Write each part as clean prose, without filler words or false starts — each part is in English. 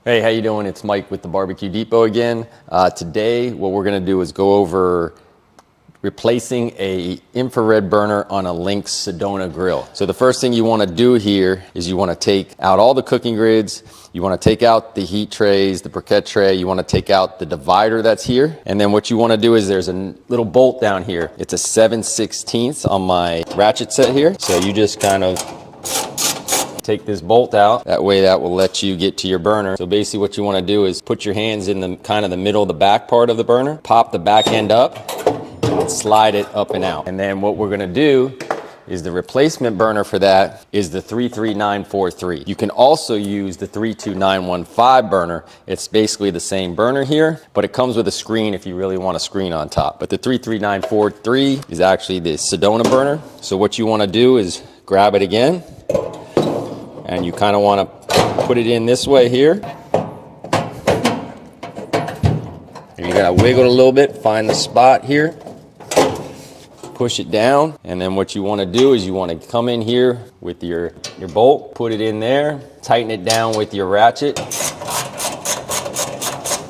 Hey, how you doing? It's Mike with the BBQ Depot again. Today, what we're gonna do is go over replacing a infrared burner on a Lynx Sedona grill. So the first thing you wanna do here is you wanna take out all the cooking grids, you wanna take out the heat trays, the briquette tray, you wanna take out the divider that's here, and then what you wanna do is there's a little bolt down here. It's a 7/16 on my ratchet set here. So you just kind of take this bolt out. That way that will let you get to your burner. So basically what you want to do is put your hands in the kind of the middle of the back part of the burner, pop the back end up, and slide it up and out. And then what we're going to do is the replacement burner for that is the 33943. You can also use the 32915 burner. It's basically the same burner here, but it comes with a screen if you really want a screen on top. But the 33943 is actually the Sedona burner. So what you want to do is grab it again, and you kind of want to put it in this way here. You gotta wiggle it a little bit, find the spot here, push it down, and then what you want to do is you want to come in here with your bolt, put it in there, tighten it down with your ratchet.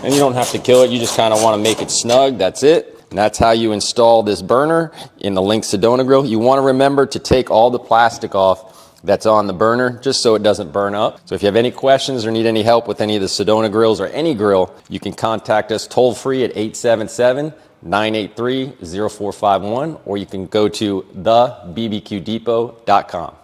And you don't have to kill it, you just kind of want to make it snug, that's it. And that's how you install this burner in the Lynx Sedona grill. You want to remember to take all the plastic off that's on the burner, just so it doesn't burn up. So if you have any questions or need any help with any of the Sedona grills or any grill, you can contact us toll free at 877-983-0451, or you can go to thebbqdepot.com.